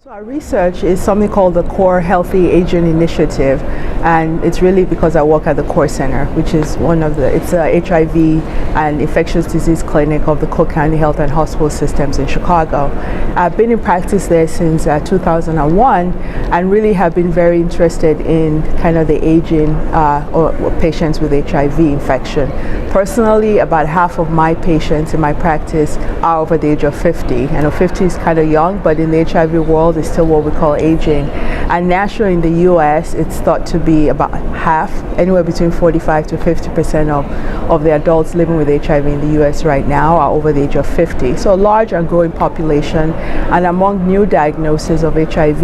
So our research is something called the Core Healthy Aging Initiative, and it's really because I work at the Core Center, which is it's a HIV and infectious disease clinic of the Cook County Health and Hospital Systems in Chicago. I've been in practice there since 2001 and really have been very interested in kind of the aging or patients with HIV infection. Personally, about half of my patients in my practice are over the age of 50. I know 50 is kind of young, but in the HIV world, is still what we call aging. And nationally in the US, it's thought to be about half, anywhere between 45 to 50% of the adults living with HIV in the US right now are over the age of 50. So a large and growing population. And among new diagnoses of HIV,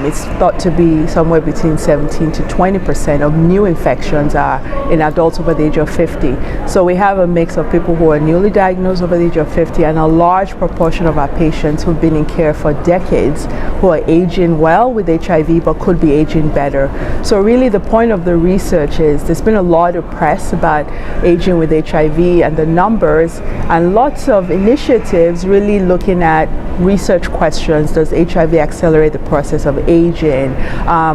it's thought to be somewhere between 17 to 20% of new infections are in adults over the age of 50. So we have a mix of people who are newly diagnosed over the age of 50 and a large proportion of our patients who've been in care for decades who are aging well with HIV but could be aging better. So really the point of the research is there's been a lot of press about aging with HIV and the numbers and lots of initiatives really looking at research questions. Does HIV accelerate the process of aging?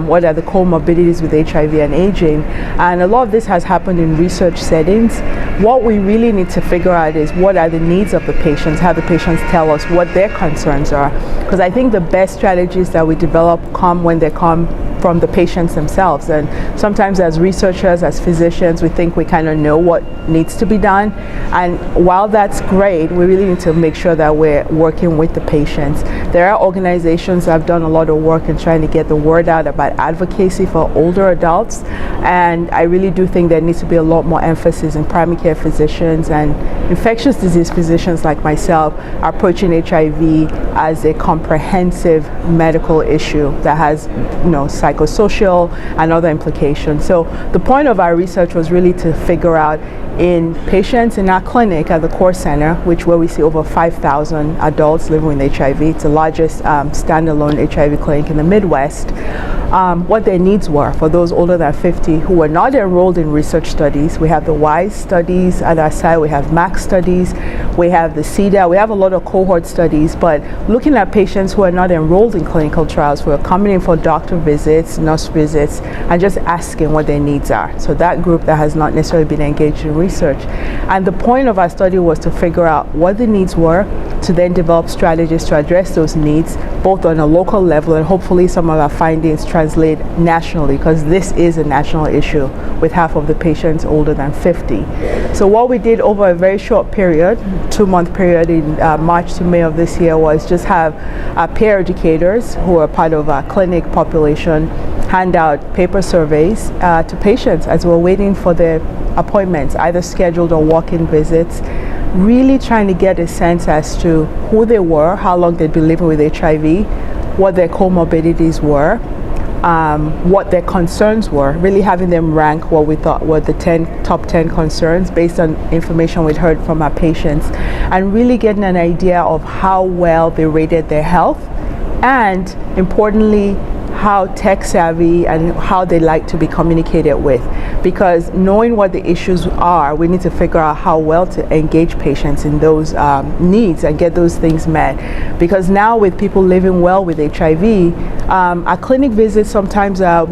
What are the comorbidities with HIV and aging? And a lot of this has happened in research settings. What we really need to figure out is what are the needs of the patients, have the patients tell us what their concerns are. Because I think the best strategies that we develop come when they come from the patients themselves. And sometimes as researchers, as physicians, we think we kind of know what needs to be done. And while that's great, we really need to make sure that we're working with the patients. There are organizations that have done a lot of work in trying to get the word out about advocacy for older adults. And I really do think there needs to be a lot more emphasis in primary care physicians and infectious disease physicians like myself approaching HIV as a comprehensive medical issue that has, psychosocial and other implications. So the point of our research was really to figure out in patients in our clinic at the Core Center, where we see over 5,000 adults living with HIV. It's the largest standalone HIV clinic in the Midwest. What their needs were for those older than 50 who were not enrolled in research studies. We have the WISE studies at our site, we have MAX studies, we have the CEDA, we have a lot of cohort studies, but looking at patients who are not enrolled in clinical trials, who are coming in for doctor visits, nurse visits, and just asking what their needs are. So that group that has not necessarily been engaged in research. And the point of our study was to figure out what the needs were, to then develop strategies to address those needs, both on a local level and hopefully some of our findings translate nationally, because this is a national issue with half of the patients older than 50. So what we did over a very short period, 2-month period in March to May of this year, was just have our peer educators who are part of our clinic population hand out paper surveys to patients as we're waiting for their appointments, either scheduled or walk-in visits, really trying to get a sense as to who they were, how long they'd been living with HIV, what their comorbidities were, what their concerns were, really having them rank what we thought were the top 10 concerns based on information we'd heard from our patients, and really getting an idea of how well they rated their health, and importantly, how tech savvy and how they like to be communicated with. Because knowing what the issues are, we need to figure out how well to engage patients in those needs and get those things met. Because now with people living well with HIV, our clinic visits sometimes are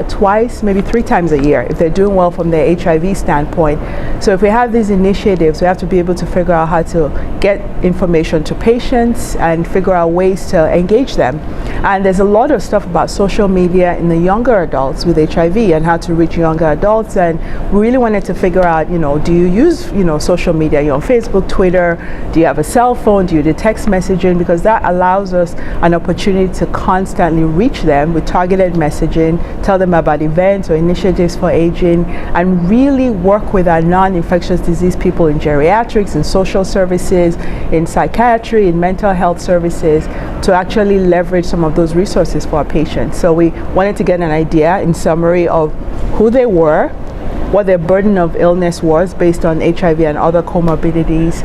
twice, maybe 3 times a year if they're doing well from their HIV standpoint. So if we have these initiatives, we have to be able to figure out how to get information to patients and figure out ways to engage them. And there's a lot of stuff about social media in the younger adults with HIV and how to reach younger adults, and we really wanted to figure out, do you use, social media? You're on Facebook, Twitter, do you have a cell phone, do you do text messaging? Because that allows us an opportunity to constantly reach them with targeted messaging, tell them about events or initiatives for aging, and really work with our non-infectious disease people in geriatrics, in social services, in psychiatry, in mental health services, to actually leverage some of those resources for our patients. So we wanted to get an idea, in summary, of who they were, what their burden of illness was based on HIV and other comorbidities,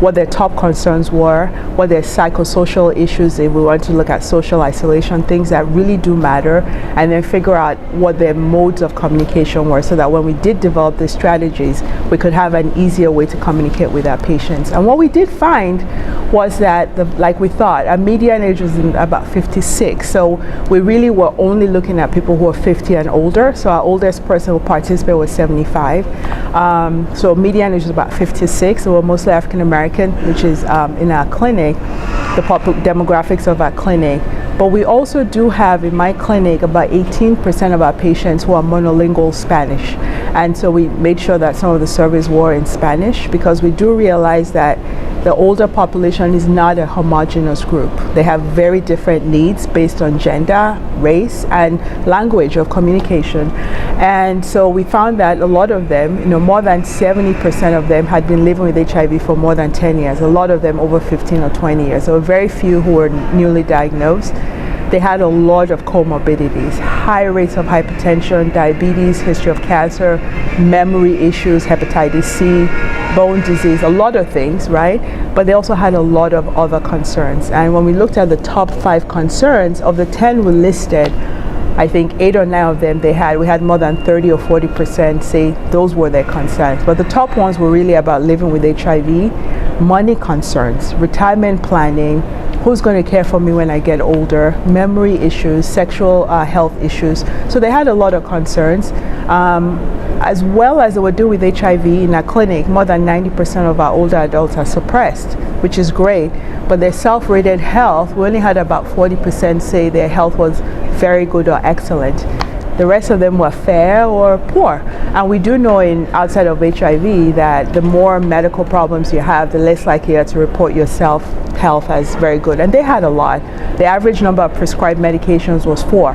what their top concerns were, what their psychosocial issues, if we want to look at social isolation, things that really do matter, and then figure out what their modes of communication were, so that when we did develop the strategies, we could have an easier way to communicate with our patients. And what we did find was that, like we thought, our median age was about 56. So we really were only looking at people who are 50 and older. So our oldest person who participated was 75. So median age was about 56. So we're mostly African American, which is in our clinic, the demographics of our clinic. But we also do have in my clinic about 18% of our patients who are monolingual Spanish. And so we made sure that some of the surveys were in Spanish, because we do realize that the older population is not a homogeneous group. They have very different needs based on gender, race, and language of communication. And so we found that a lot of them, more than 70% of them had been living with HIV for more than 10 years. A lot of them over 15 or 20 years. So very few who were newly diagnosed. They had a lot of comorbidities, high rates of hypertension, diabetes, history of cancer, memory issues, hepatitis C, bone disease, a lot of things, right? But they also had a lot of other concerns. And when we looked at the top 5 concerns, of the 10 we listed, I think 8 or 9 of them we had more than 30 or 40% say those were their concerns. But the top ones were really about living with HIV, money concerns, retirement planning, who's going to care for me when I get older, memory issues, sexual health issues. So they had a lot of concerns. As well as they were doing with HIV in our clinic, more than 90% of our older adults are suppressed, which is great. But their self-rated health, we only had about 40% say their health was very good or excellent. The rest of them were fair or poor. And we do know outside of HIV that the more medical problems you have, the less likely you are to report your health as very good. And they had a lot. The average number of prescribed medications was 4.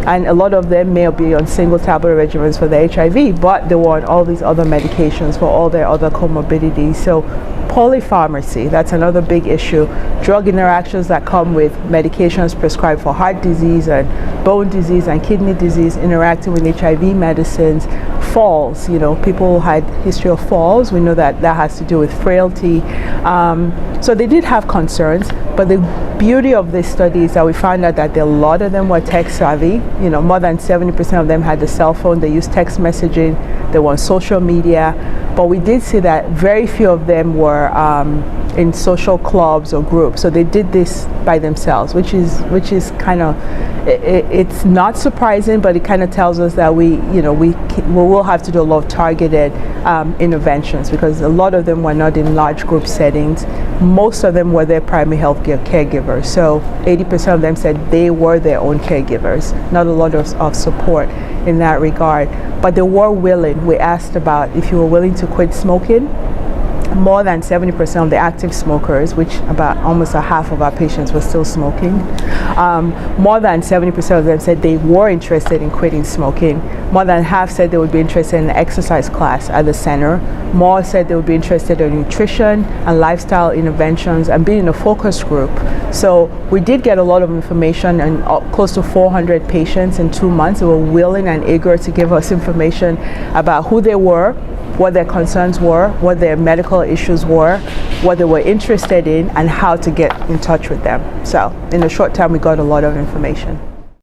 And a lot of them may be on single tablet regimens for the HIV, but they were on all these other medications for all their other comorbidities. So polypharmacy, that's another big issue. Drug interactions that come with medications prescribed for heart disease and bone disease and kidney disease interacting with HIV medicines. Falls, people had history of falls. We know that has to do with frailty. So they did have concerns, but the beauty of this study is that we found out that a lot of them were tech savvy. More than 70% of them had a cell phone. They used text messaging. They were on social media. But we did see that very few of them were in social clubs or groups. So they did this by themselves, which is kind of, it's not surprising, but it kind of tells us that we will have to do a lot of targeted interventions, because a lot of them were not in large group settings. Most of them were their primary health caregivers. So 80% of them said they were their own caregivers. Not a lot of support in that regard, but they were willing. We asked about if you were willing to quit smoking. More than 70% of the active smokers, which about almost a half of our patients were still smoking, more than 70% of them said they were interested in quitting smoking. More than half said they would be interested in an exercise class at the center. More said they would be interested in nutrition and lifestyle interventions and being in a focus group. So we did get a lot of information, and close to 400 patients in 2 months who were willing and eager to give us information about who they were, what their concerns were, what their medical issues were, what they were interested in, and how to get in touch with them. So in a short time, we got a lot of information.